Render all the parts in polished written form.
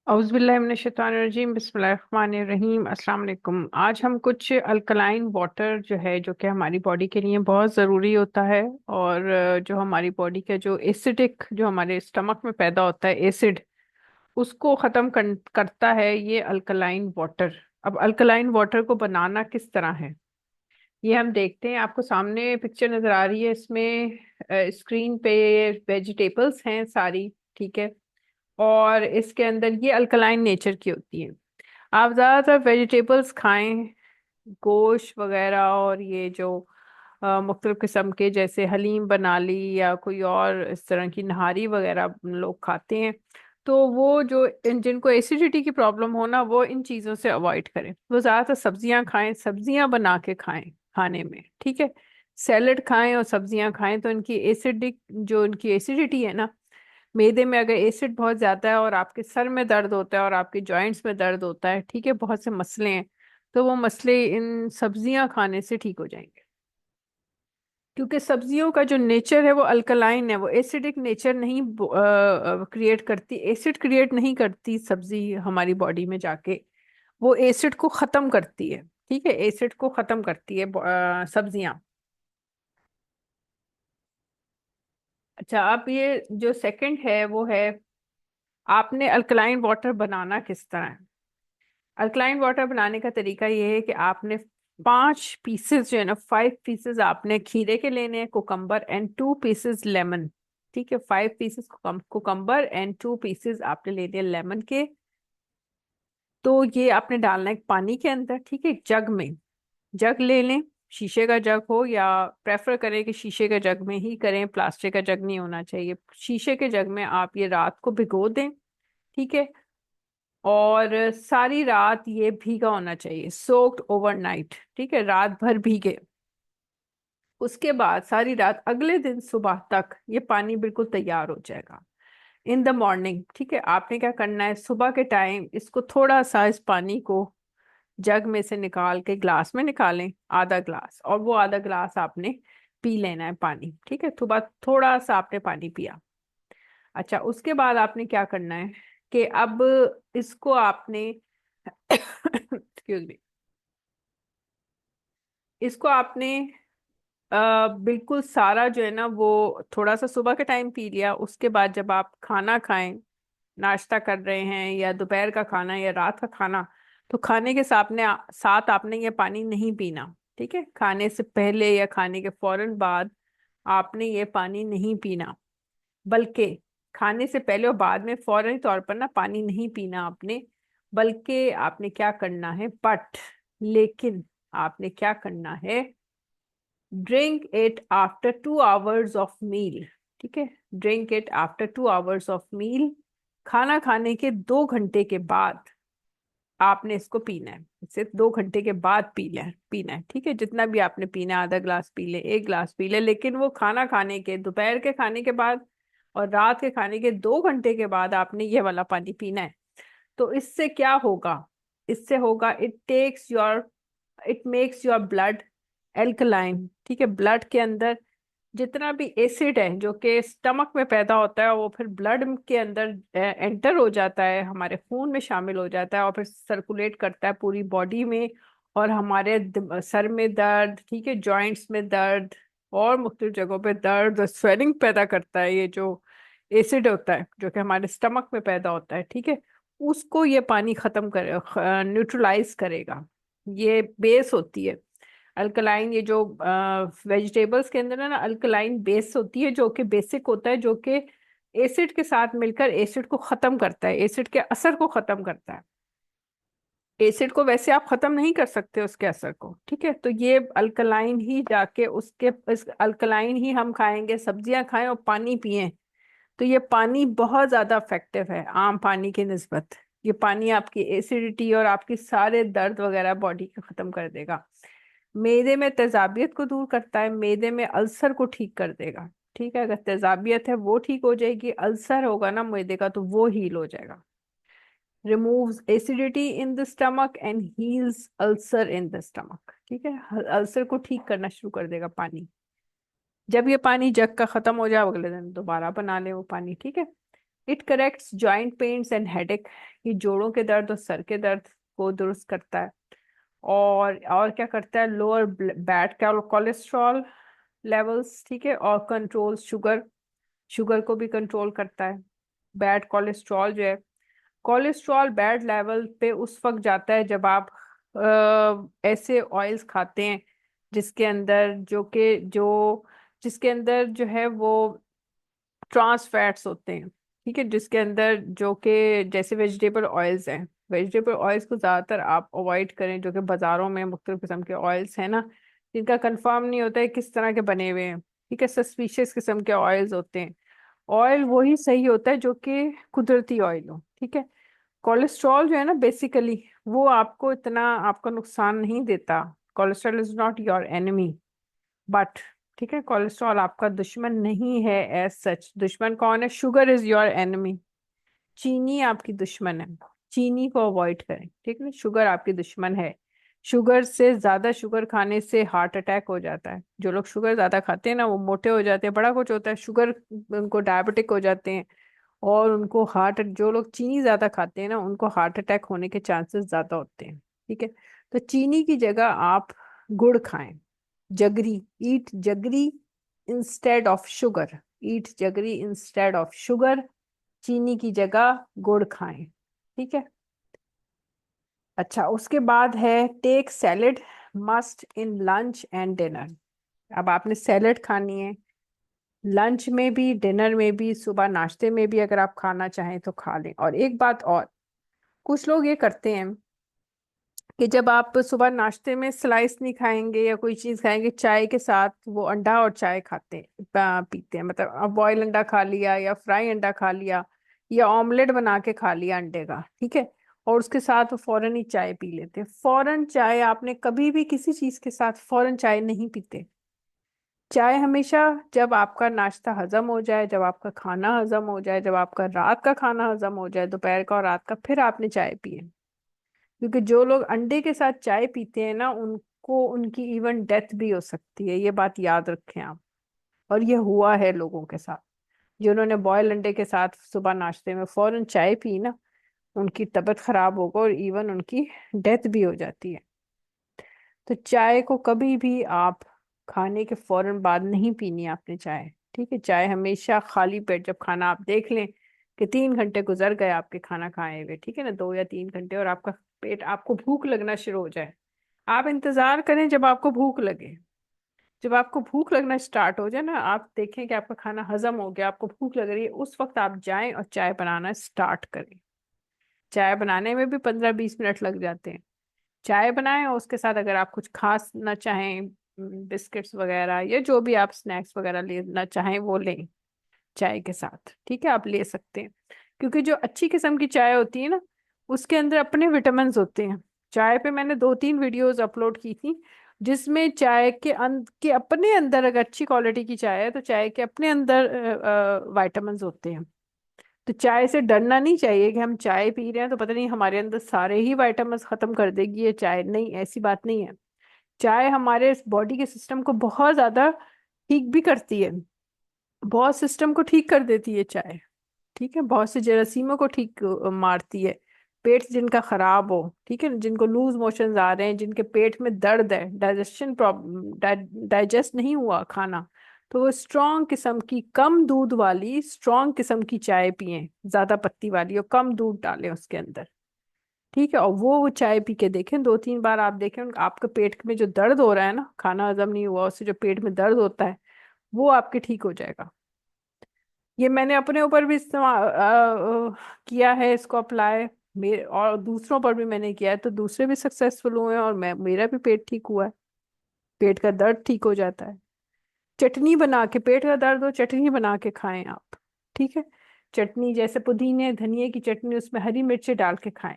औज़ुबिल्लाहिमिनश्शैतानिर्रजीम बिस्मिल्लाहिर्रहमानिर्रहीम अस्सलाम वालेकुम। आज हम कुछ अल्कलाइन वाटर जो है जो कि हमारी बॉडी के लिए बहुत ज़रूरी होता है और जो हमारी बॉडी का जो एसिडिक जो हमारे स्टमक में पैदा होता है एसिड उसको ख़त्म करता है ये अल्कलाइन वाटर। अब अल्कलाइन वाटर को बनाना किस तरह है ये हम देखते हैं। आपको सामने पिक्चर नज़र आ रही है, इसमें स्क्रीन पे वेजिटेबल्स हैं सारी, ठीक है। और इसके अंदर ये अल्कलाइन नेचर की होती है। आप ज़्यादातर वेजिटेबल्स खाएं, गोश्त वगैरह, और ये जो मुख्तलिफ किस्म के जैसे हलीम बना ली या कोई और इस तरह की नहारी वगैरह लोग खाते हैं। तो वो जो जिनको एसिडिटी की प्रॉब्लम हो ना, वो इन चीज़ों से अवॉइड करें। वो ज़्यादातर सब्जियां खाएं, सब्जियां बना के खाएं खाने में, ठीक है। सैलेड खाएं और सब्जियां खाएं तो इनकी एसिडिक जो इनकी एसिडिटी है ना, मैदे में अगर एसिड बहुत ज्यादा है और आपके सर में दर्द होता है और आपके जॉइंट्स में दर्द होता है, ठीक है, बहुत से मसले हैं, तो वो मसले इन सब्जियां खाने से ठीक हो जाएंगे। क्योंकि सब्जियों का जो नेचर है वो अल्कलाइन है, वो एसिडिक नेचर नहीं क्रिएट करती, एसिड क्रिएट नहीं करती सब्जी हमारी बॉडी में जाके, वो एसिड को खत्म करती है। ठीक है, एसिड को खत्म करती है सब्जियां। अच्छा, अब ये जो सेकंड है वो है आपने अल्कलाइन वाटर बनाना किस तरह है। अल्कलाइन वाटर बनाने का तरीका ये है कि आपने 5 पीसेस जो है ना, 5 पीसेस आपने खीरे के लेने हैं, कुकम्बर एंड 2 पीसेस लेमन। ठीक है, 5 पीसेस कुकम्बर एंड 2 पीसेस आपने लेने हैं लेमन के। तो ये आपने डालना है पानी के अंदर, ठीक है, एक जग में। जग ले लें, शीशे का जग हो, या प्रेफर करें कि शीशे के जग में ही करें, प्लास्टिक का जग नहीं होना चाहिए। शीशे के जग में आप ये रात को भिगो दें, ठीक है। और सारी रात ये भीगा होना चाहिए, सोक्ड ओवरनाइट, ठीक है, रात भर भीगे। उसके बाद सारी रात, अगले दिन सुबह तक ये पानी बिल्कुल तैयार हो जाएगा इन द मॉर्निंग। ठीक है, आपने क्या करना है, सुबह के टाइम इसको थोड़ा सा, इस पानी को जग में से निकाल के ग्लास में निकालें, आधा ग्लास, और वो आधा ग्लास आपने पी लेना है पानी। ठीक है, सुबह थोड़ा सा आपने पानी पिया। अच्छा, उसके बाद आपने क्या करना है कि अब इसको आपने एक्सक्यूज मी, इसको आपने बिल्कुल सारा जो है ना, वो थोड़ा सा सुबह के टाइम पी लिया। उसके बाद जब आप खाना खाएं, नाश्ता कर रहे हैं या दोपहर का खाना या रात का खाना, तो खाने के साथ आपने ये पानी नहीं पीना। ठीक है, खाने से पहले या खाने के फौरन बाद आपने ये पानी नहीं पीना। बल्कि खाने से पहले और बाद में फौरन तौर पर ना पानी नहीं पीना आपने। बल्कि आपने क्या करना है, लेकिन आपने क्या करना है, drink it after 2 hours of meal. ठीक है, drink it after 2 hours of meal. खाना खाने के 2 घंटे के बाद आपने इसको पीना है, सिर्फ 2 घंटे के बाद पीना है। ठीक है, जितना भी आपने पीना है, आधा ग्लास पी ले, एक ग्लास पी ले, लेकिन वो खाना खाने के, दोपहर के खाने के बाद और रात के खाने के 2 घंटे के बाद आपने ये वाला पानी पीना है। तो इससे क्या होगा, इससे होगा, it makes your blood alkaline. ठीक है, ब्लड के अंदर जितना भी एसिड है जो कि स्टमक में पैदा होता है, वो फिर ब्लड के अंदर एंटर हो जाता है, हमारे खून में शामिल हो जाता है और फिर सर्कुलेट करता है पूरी बॉडी में। और हमारे सर में दर्द, ठीक है, जॉइंट्स में दर्द और मुख्तलिफ जगहों पे दर्द और स्वेलिंग पैदा करता है। ये जो एसिड होता है जो कि हमारे स्टमक में पैदा होता है, ठीक है, उसको ये पानी खत्म करे, न्यूट्रलाइज करेगा। ये बेस होती है अल्कलाइन। ये जो वेजिटेबल्स के अंदर है ना, अल्कलाइन बेस होती है, जो कि बेसिक होता है, जो कि एसिड के साथ मिलकर एसिड को खत्म करता है, एसिड के असर को खत्म करता है। एसिड को वैसे आप खत्म नहीं कर सकते उसके असर को, ठीक है। तो ये अल्कलाइन ही जाके उसके, इस अल्कलाइन ही हम खाएंगे, सब्जियां खाएं और पानी पिएं, तो ये पानी बहुत ज्यादा इफेक्टिव है आम पानी की निस्बत। ये पानी आपकी एसिडिटी और आपकी सारे दर्द वगैरह बॉडी का खत्म कर देगा। मैदे में तेजाबियत को दूर करता है, मैदे में अल्सर को ठीक कर देगा। ठीक है, अगर तेजाबियत है वो ठीक हो जाएगी, अल्सर होगा ना मैदे का तो वो हील हो जाएगा। Removes acidity in the stomach and heels ulcer in the stomach. ठीक है, अल्सर को ठीक करना शुरू कर देगा पानी। जब ये पानी जग का खत्म हो जाए, अगले दिन दोबारा बना ले वो पानी, ठीक है। It corrects joint pains and headache, ये जोड़ों के दर्द और सर के दर्द को दुरुस्त करता है। और क्या करता है, लोअर बैड कोलेस्ट्रॉल लेवल्स, ठीक है, और कंट्रोल शुगर, शुगर को भी कंट्रोल करता है। बैड कोलेस्ट्रॉल जो है, कोलेस्ट्रॉल बैड लेवल पे उस वक्त जाता है जब आप ऐसे ऑयल्स खाते हैं जिसके अंदर जिसके अंदर जो है वो ट्रांस फैट्स होते हैं, ठीक है, जिसके अंदर जो कि जैसे वेजिटेबल ऑयल्स हैं, वेजिटेबल ऑयल्स को ज़्यादातर आप अवॉइड करें, जो कि बाज़ारों में मुख्तलिफ किस्म के ऑयल्स हैं ना, जिनका कंफर्म नहीं होता है किस तरह के बने हुए हैं, ठीक है, सस्पिशियस किस्म के ऑयल्स होते हैं। ऑयल वही सही होता है जो कि कुदरती ऑयल हो, ठीक है। कोलेस्ट्रॉल जो है ना बेसिकली वो आपको इतना आपका नुकसान नहीं देता। Cholesterol is not your enemy, but ठीक है, कोलेस्ट्रॉल आपका दुश्मन नहीं है एज सच। दुश्मन कौन है? शुगर इज योर एनिमी, चीनी आपकी दुश्मन है। चीनी को अवॉइड करें, ठीक है, शुगर आपकी दुश्मन है। शुगर से ज्यादा शुगर खाने से हार्ट अटैक हो जाता है। जो लोग शुगर ज्यादा खाते हैं ना वो मोटे हो जाते हैं, बड़ा कुछ होता है, शुगर उनको डायबिटिक हो जाते हैं, और उनको जो लोग चीनी ज्यादा खाते हैं ना उनको हार्ट अटैक होने के चांसेस ज्यादा होते हैं, ठीक है। तो चीनी की जगह आप गुड़ खाएं, jaggery, eat jaggery instead of sugar, eat jaggery instead of sugar, चीनी की जगह गुड़ खाएं, ठीक है। अच्छा, उसके बाद है take salad must in lunch and dinner. अब आपने सैलेड खानी है लंच में भी, डिनर में भी, सुबह नाश्ते में भी, अगर आप खाना चाहें तो खा लें। और एक बात और, कुछ लोग ये करते हैं कि जब आप सुबह नाश्ते में स्लाइस नहीं खाएंगे या कोई चीज़ खाएंगे, चाय के साथ वो अंडा और चाय खाते हैं, पीते हैं, मतलब अब बॉयल अंडा खा लिया या फ्राई अंडा खा लिया या ऑमलेट बना के खा लिया अंडे का, ठीक है, और उसके साथ वो फौरन ही चाय पी लेते हैं। फौरन चाय आपने कभी भी किसी चीज़ के साथ फौरन चाय नहीं पीते। चाय हमेशा जब आपका नाश्ता हजम हो जाए, जब आपका खाना हजम हो जाए, जब आपका रात का खाना हजम हो जाए, दोपहर का और रात का, फिर आपने चाय पिए। क्योंकि जो लोग अंडे के साथ चाय पीते हैं ना उनको उनकी इवन डेथ भी हो सकती है, ये बात याद रखें आप। और ये हुआ है लोगों के साथ, जिन्होंने बॉयल अंडे के साथ सुबह नाश्ते में फौरन चाय पी ना, उनकी तबीयत खराब होगा और इवन उनकी डेथ भी हो जाती है। तो चाय को कभी भी आप खाने के फौरन बाद नहीं पीनी है आपने चाय, ठीक है। चाय हमेशा खाली पेट, जब खाना आप देख लें कि 3 घंटे गुजर गए आपके खाना खाए हुए, ठीक है ना, 2 या 3 घंटे, और आपका पेट, आपको भूख लगना शुरू हो जाए, आप इंतजार करें जब आपको भूख लगे। जब आपको भूख लगना स्टार्ट हो जाए ना, आप देखें कि आपका खाना हजम हो गया, आपको भूख लग रही है, उस वक्त आप जाएं और चाय बनाना स्टार्ट करें। चाय बनाने में भी 15-20 मिनट लग जाते हैं। चाय बनाएं और उसके साथ अगर आप कुछ खास ना चाहें, बिस्किट्स वगैरह या जो भी आप स्नैक्स वगैरह लेना चाहें वो लें चाय के साथ, ठीक है, आप ले सकते हैं। क्योंकि जो अच्छी किस्म की चाय होती है ना उसके अंदर अपने विटामिन होते हैं। चाय पे मैंने 2-3 वीडियोस अपलोड की थी जिसमें चाय के अपने अंदर, अगर अच्छी क्वालिटी की चाय है तो चाय के अपने अंदर विटामिन होते हैं। तो चाय से डरना नहीं चाहिए कि हम चाय पी रहे हैं तो पता नहीं हमारे अंदर सारे ही विटामिन खत्म कर देगी ये चाय, नहीं, ऐसी बात नहीं है। चाय हमारे बॉडी के सिस्टम को बहुत ज्यादा ठीक भी करती है, बहुत सिस्टम को ठीक कर देती है चाय, ठीक है, बहुत से जरासीमों को ठीक मारती है। पेट जिनका खराब हो, ठीक है, जिनको लूज मोशंस आ रहे हैं, जिनके पेट में दर्द है, डाइजेशन प्रॉब्लम, डाइजेस्ट नहीं हुआ खाना, तो वो स्ट्रॉन्ग किस्म की कम दूध वाली स्ट्रॉन्ग किस्म की चाय पिए, ज्यादा पत्ती वाली और कम दूध डालें उसके अंदर, ठीक है। और वो चाय पी के देखें 2-3 बार, आप देखें आपके पेट में जो दर्द हो रहा है ना, खाना हजम नहीं हुआ उससे जो पेट में दर्द होता है वो आपके ठीक हो जाएगा। ये मैंने अपने ऊपर भी इस्तेमाल किया है इसको अप्लाई, मेरे और दूसरों पर भी मैंने किया है, तो दूसरे भी सक्सेसफुल हुए हैं और मेरा भी पेट ठीक हुआ है। पेट का दर्द ठीक हो जाता है। चटनी बना के, पेट का दर्द हो चटनी बना के खाएं आप, ठीक है। चटनी जैसे पुदीने धनिए की चटनी, उसमें हरी मिर्ची डाल के खाएं।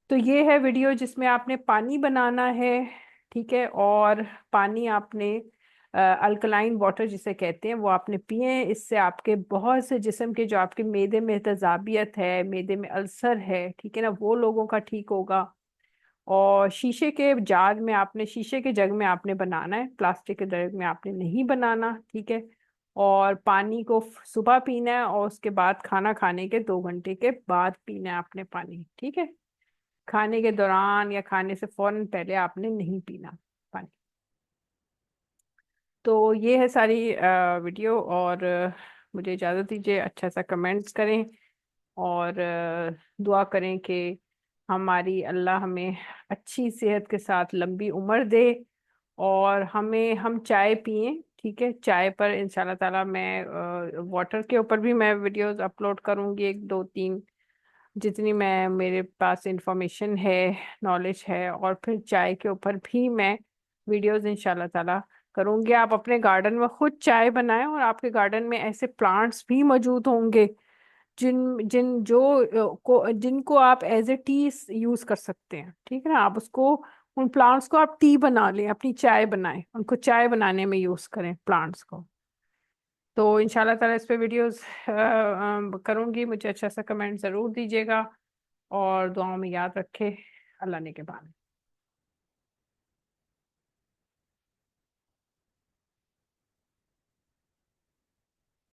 तो ये है वीडियो जिसमें आपने पानी बनाना है, ठीक है, और पानी आपने अल्कलाइन वाटर जिसे कहते हैं वो आपने पिए। इससे आपके बहुत से जिस्म के जो आपके मैदे में तेजाबियत है, मैदे में अल्सर है, ठीक है ना, वो लोगों का ठीक होगा। और शीशे के जार में आपने, शीशे के जग में आपने बनाना है, प्लास्टिक के जग में आपने नहीं बनाना, ठीक है। और पानी को सुबह पीना है, और उसके बाद खाना खाने के 2 घंटे के बाद पीना है आपने पानी, ठीक है। खाने के दौरान या खाने से फौरन पहले आपने नहीं पीना पानी। तो ये है सारी वीडियो, और मुझे इजाज़त दीजिए। अच्छा सा कमेंट्स करें, और दुआ करें कि हमारी अल्लाह हमें अच्छी सेहत के साथ लंबी उम्र दे। और हम चाय पिएं, ठीक है। चाय पर इंशाल्लाह ताला मैं वाटर के ऊपर भी मैं वीडियोस अपलोड करूंगी, 1 2 3 जितनी मैं मेरे पास इंफॉर्मेशन है, नॉलेज है। और फिर चाय के ऊपर भी मैं वीडियोस इंशाल्लाह ताला करूंगी। आप अपने गार्डन में खुद चाय बनाएं, और आपके गार्डन में ऐसे प्लांट्स भी मौजूद होंगे जिन जिन जो जिनको आप एज ए टी यूज कर सकते हैं, ठीक है ना। आप उसको, उन प्लांट्स को आप टी बना लें, अपनी चाय बनाएं, उनको चाय बनाने में यूज करें प्लांट्स को। तो इंशाल्लाह ताला इस पे वीडियोस करूंगी। मुझे अच्छा सा कमेंट जरूर दीजिएगा, और दुआओं में याद रखे। अल्लाह ने के बाद।